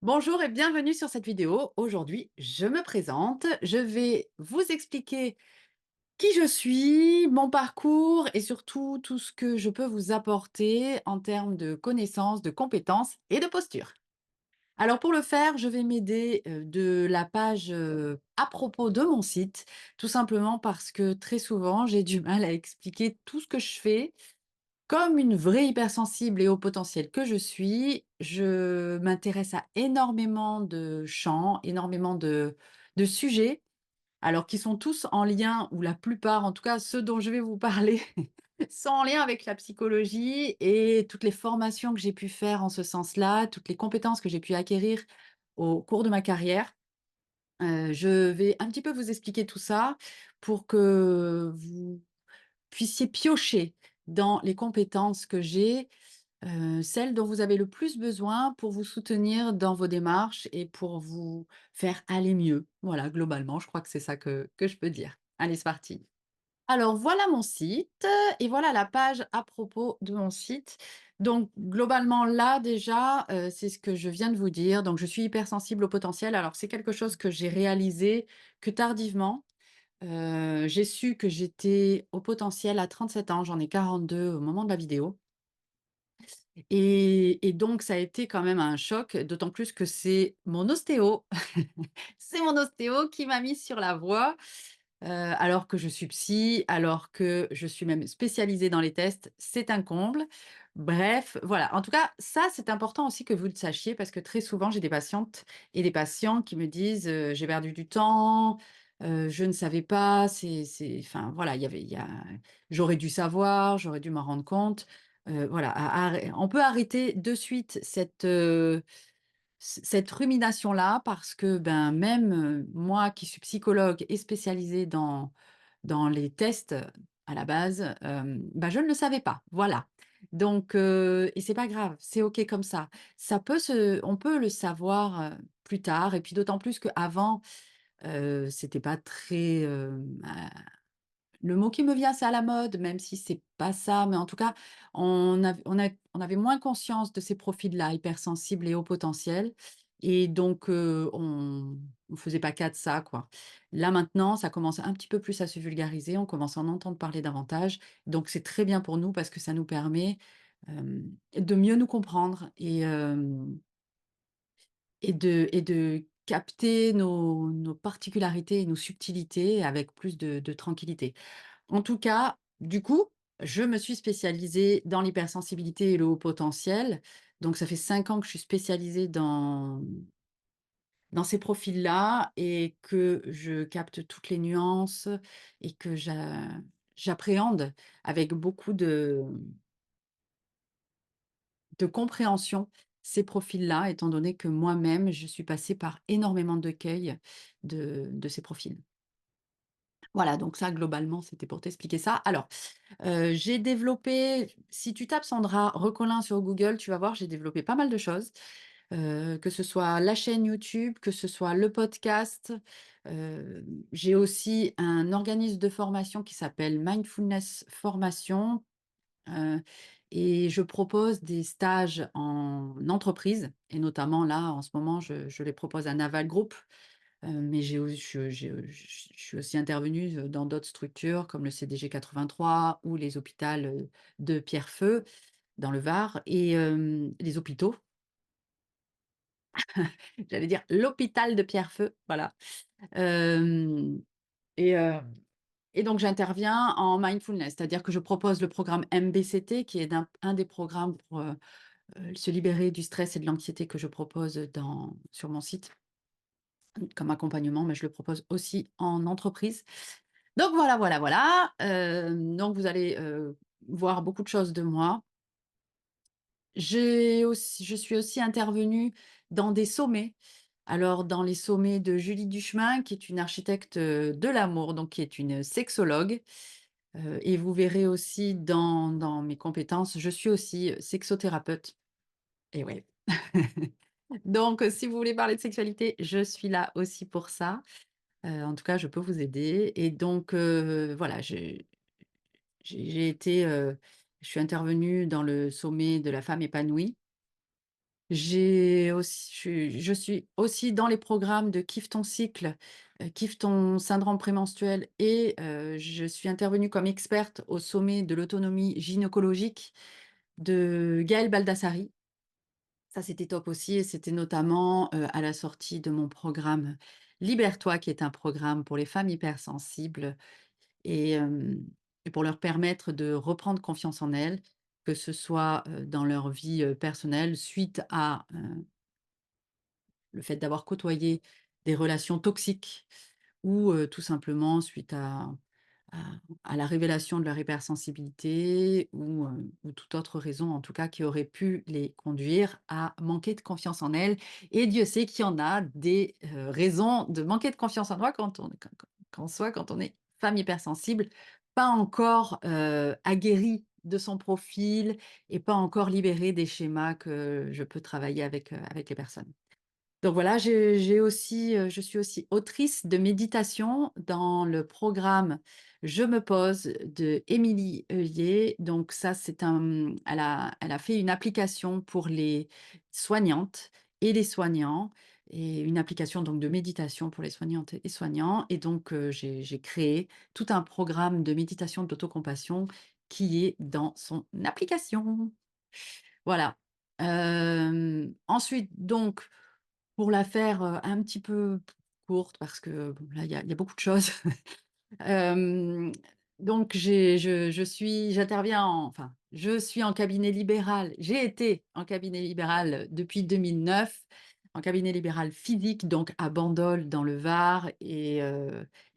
Bonjour et bienvenue sur cette vidéo. Aujourd'hui, je me présente. Je vais vous expliquer qui je suis, mon parcours et surtout tout ce que je peux vous apporter en termes de connaissances, de compétences et de posture. Alors pour le faire, je vais m'aider de la page à propos de mon site, tout simplement parce que très souvent, j'ai du mal à expliquer tout ce que je fais comme une vraie hypersensible et haut potentiel que je suis, je m'intéresse à énormément de champs, énormément de sujets, alors qui sont tous en lien, ou la plupart, en tout cas ceux dont je vais vous parler, sont en lien avec la psychologie et toutes les formations que j'ai pu faire en ce sens-là, toutes les compétences que j'ai pu acquérir au cours de ma carrière. Je vais un petit peu vous expliquer tout ça pour que vous puissiez piocher dans les compétences que j'ai, celles dont vous avez le plus besoin pour vous soutenir dans vos démarches et pour vous faire aller mieux. Voilà, globalement, je crois que c'est ça que je peux dire. Allez, c'est parti. Alors voilà mon site, et voilà la page à propos de mon site. Donc globalement là déjà, c'est ce que je viens de vous dire. Donc je suis hypersensible au potentiel. Alors c'est quelque chose que j'ai réalisé que tardivement. J'ai su que j'étais au potentiel à 37 ans, j'en ai 42 au moment de la vidéo et donc ça a été quand même un choc, d'autant plus que c'est mon ostéo, c'est mon ostéo qui m'a mise sur la voie, alors que je suis psy, alors que je suis même spécialisée dans les tests, c'est un comble. Bref, voilà, en tout cas, ça, c'est important aussi que vous le sachiez parce que très souvent, j'ai des patientes et des patients qui me disent, «J'ai perdu du temps, je ne savais pas, c'est» enfin voilà, il y a j'aurais dû savoir, j'aurais dû m'en rendre compte. Voilà, à arrê on peut arrêter de suite cette rumination-là parce que, ben, même, moi qui suis psychologue et spécialisée dans les tests, à la base, bah, je ne le savais pas, voilà. Donc et c'est pas grave, c'est OK comme ça. Ça peut se On peut le savoir, plus tard et puis d'autant plus qu'avant, c'était pas très, le mot qui me vient, c'est à la mode, même si c'est pas ça, mais en tout cas, on avait moins conscience de ces profils-là, hypersensibles et haut potentiel et donc on faisait pas cas de ça, quoi. Là, maintenant, ça commence un petit peu plus à se vulgariser, on commence à en entendre parler davantage, donc c'est très bien pour nous parce que ça nous permet, de mieux nous comprendre et de capter nos particularités et nos subtilités avec plus de tranquillité. En tout cas, du coup, je me suis spécialisée dans l'hypersensibilité et le haut potentiel. Donc ça fait 5 ans que je suis spécialisée dans ces profils-là et que je capte toutes les nuances et que j'appréhende avec beaucoup de compréhension ces profils-là, étant donné que moi-même, je suis passée par énormément de cueils de ces profils. Voilà, donc ça, globalement, c'était pour t'expliquer ça. Alors, j'ai développé si tu tapes Sandra Recolin sur Google, tu vas voir, j'ai développé pas mal de choses, que ce soit la chaîne YouTube, que ce soit le podcast. J'ai aussi un organisme de formation qui s'appelle Mindfulness Formation, heu et je propose des stages en entreprise et notamment là, en ce moment, je les propose à Naval Group. Mais je suis aussi intervenue, dans d'autres structures comme le CDG 83 ou les hôpitaux, de Pierrefeu dans le Var et les hôpitaux, j'allais dire l'hôpital de Pierrefeu, voilà. Hem et heu et donc j'interviens en mindfulness, c'est-à-dire que je propose le programme MBCT qui est un des programmes pour, se libérer du stress et de l'anxiété que je propose sur mon site comme accompagnement, mais je le propose aussi en entreprise. Donc voilà, voilà, voilà, donc vous allez, voir beaucoup de choses de moi. Je suis aussi intervenue dans des sommets. Alors dans les sommets de Julie Duchemin, qui est une architecte, de l'amour, donc qui est une sexologue, et vous verrez aussi dans mes compétences, je suis aussi, sexothérapeute et ouais. Donc si vous voulez parler de sexualité, je suis là aussi pour ça. En tout cas, je peux vous aider et donc voilà, j'ai été, je suis intervenue dans le sommet de la femme épanouie Je suis aussi dans les programmes de Kiffe ton cycle, Kiffe ton syndrome prémenstruel et je suis intervenue comme experte au sommet de l'autonomie gynécologique de Gaëlle Baldassari. Ça, c'était top aussi et c'était notamment, à la sortie de mon programme Libère-toi, qui est un programme pour les femmes hypersensibles et et pour leur permettre de reprendre confiance en elles, que ce soit, dans leur vie, personnelle suite à, le fait d'avoir côtoyé des relations toxiques ou tout simplement suite à à la révélation de leur hypersensibilité ou toute autre raison, en tout cas, qui aurait pu les conduire à manquer de confiance en elles et Dieu sait qu'il y en a des, raisons de manquer de confiance en soi quand on est femme hypersensible, pas encore, aguerrie de son profil et pas encore libérée des schémas que je peux travailler avec les personnes. Donc voilà, j'ai aussi, je suis aussi autrice de méditation dans le programme «Je me pose» de Émilie Heulier. Donc ça, c'est elle a fait une application pour les soignantes et les soignants et une application donc de méditation pour les soignantes et soignants et donc j'ai créé tout un programme de méditation d'autocompassion qui est dans son application. Voilà. Ensuite donc pour la faire, un petit peu courte parce que bon là, il y a beaucoup de choses. Hem, donc j'interviens je suis en cabinet libéral. J'ai été en cabinet libéral depuis 2009, en cabinet libéral physique, donc à Bandol dans le Var et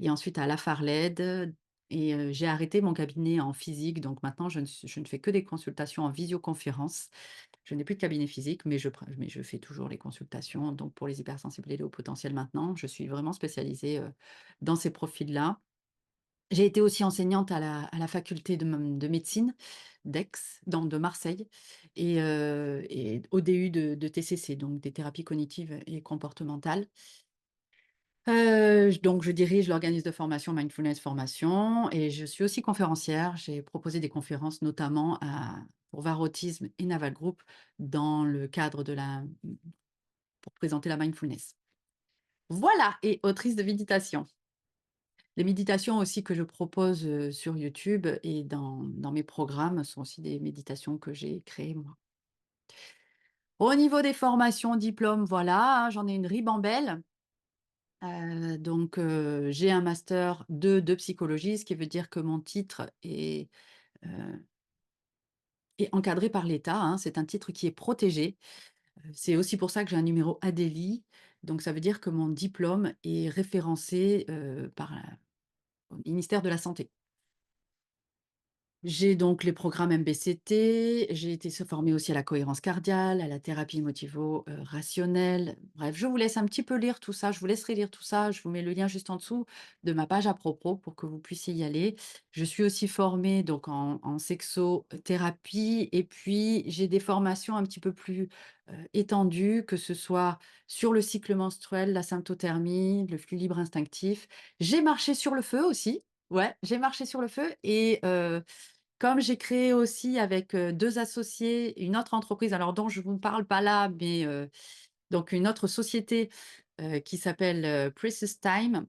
ensuite à Lafarlède et j'ai arrêté mon cabinet en physique, donc maintenant je ne fais que des consultations en visioconférence. Je n'ai plus de cabinet physique, mais je fais toujours les consultations, donc pour les hypersensibles et les hauts potentiels maintenant. Je suis vraiment spécialisée, dans ces profils-là. J'ai été aussi enseignante à la faculté de médecine d'Aix, de Marseille et au DU de TCC, donc des thérapies cognitives et comportementales. Donc je dirige l'organisme de formation Mindfulness Formation et je suis aussi conférencière. J'ai proposé des conférences notamment pour VAR Autisme et Naval Group dans le cadre pour présenter la mindfulness. Voilà et autrice de méditation. Les méditations aussi que je propose, sur YouTube et dans mes programmes sont aussi des méditations que j'ai créées moi. Au niveau des formations, diplômes, voilà, hein, j'en ai une ribambelle. Donc j'ai un master 2 de psychologie, ce qui veut dire que mon titre heu, est encadré par l'État, hein. C'est un titre qui est protégé. C'est aussi pour ça que j'ai un numéro ADELI. Donc ça veut dire que mon diplôme est référencé, par la au ministère de la Santé. J'ai donc les programmes MBCT, j'ai été se former aussi à la cohérence cardiale, à la thérapie émotivo, rationnelle. Bref, je vous laisse un petit peu lire tout ça, je vous laisserai lire tout ça. Je vous mets le lien juste en dessous de ma page à propos pour que vous puissiez y aller. Je suis aussi formée donc en sexothérapie et puis j'ai des formations un petit peu plus, étendues, que ce soit sur le cycle menstruel, la symptothermie, le flux libre instinctif. J'ai marché sur le feu aussi. Ouais, j'ai marché sur le feu et comme j'ai créé aussi avec, 2 associés une autre entreprise, alors dont je vous parle pas là, mais donc une autre société, qui s'appelle, Precious Time.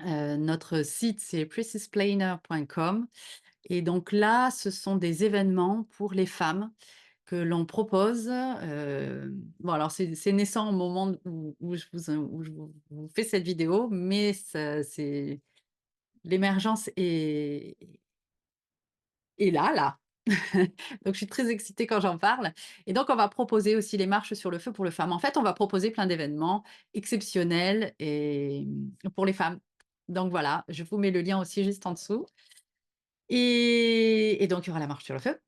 Notre site, c'est preciousplaner.com et donc là, ce sont des événements pour les femmes que l'on propose. Bon alors c'est naissant au moment où je vous fais cette vidéo, mais ça c'est l'émergence est là. Donc je suis très excitée quand j'en parle et donc on va proposer aussi les marches sur le feu pour les femmes. En fait, on va proposer plein d'événements exceptionnels et pour les femmes. Donc voilà, je vous mets le lien aussi juste en dessous et donc il y aura la marche sur le feu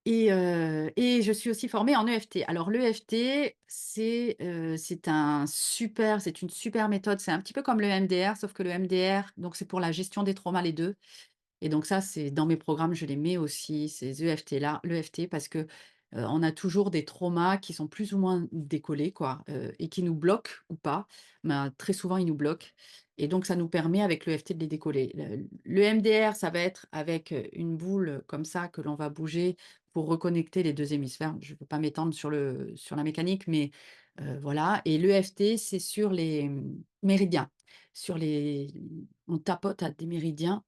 et je suis aussi formée en EFT. Alors l'EFT, c'est une super méthode, c'est un petit peu comme le MDR, sauf que le MDR, donc c'est pour la gestion des traumas les 2. Et donc ça, c'est dans mes programmes, je les mets aussi, ces EFT-là, l'EFT parce que, on a toujours des traumas qui sont plus ou moins décollés quoi, et qui nous bloquent ou pas. Ben, très souvent, ils nous bloquent et donc ça nous permet avec l'EFT de les décoller. Le MDR, ça va être avec, une boule comme ça que l'on va bouger pour reconnecter les 2 hémisphères. Je ne peux pas m'étendre sur la mécanique, mais voilà. Et l'EFT, c'est sur les, méridiens, sur les on tapote à des méridiens,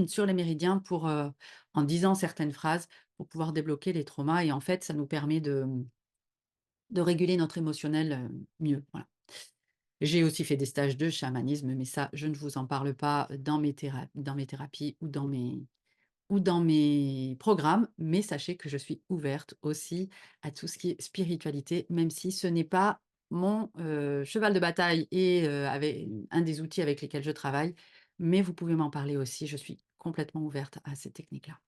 sur les méridiens pour, en disant certaines phrases, pour pouvoir débloquer les traumas et en fait, ça nous permet de réguler notre émotionnel, mieux, voilà. J'ai aussi fait des stages de chamanisme, mais ça, je ne vous en parle pas dans mes thérapies ou dans mes programmes, mais sachez que je suis ouverte aussi à tout ce qui est spiritualité, même si ce n'est pas mon, cheval de bataille et avec un des outils avec lesquels je travaille, mais vous pouvez m'en parler aussi, je suis complètement ouverte à ces techniques-là.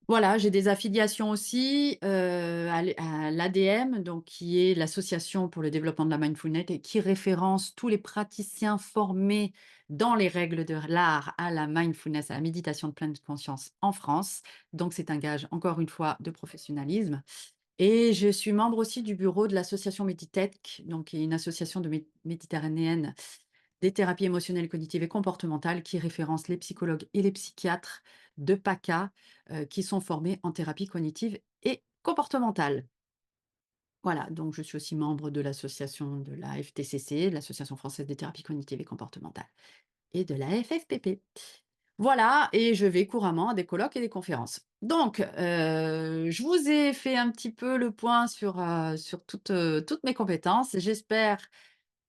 Voilà, j'ai des affiliations aussi, à l'ADM, donc qui est l'association pour le développement de la mindfulness et qui référence tous les praticiens formés dans les règles de l'art à la mindfulness, à la méditation de pleine conscience en France. Donc c'est un gage, encore une fois, de professionnalisme et je suis membre aussi du bureau de l'association Meditech, donc qui est une association de méditerranéenne des thérapies émotionnelles, cognitives et comportementales qui référencent les psychologues et les psychiatres de PACA, qui sont formés en thérapie cognitive et comportementale. Voilà, donc je suis aussi membre de l'association de la FTCC, de l'Association française des thérapies cognitives et comportementales et de la FFPP. Voilà et je vais couramment à des colloques et des conférences. Donc, je vous ai fait un petit peu le point sur toutes mes compétences. J'espère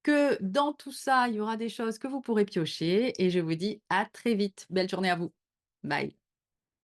que dans tout ça, il y aura des choses que vous pourrez piocher et je vous dis à très vite. Belle journée à vous. Bye.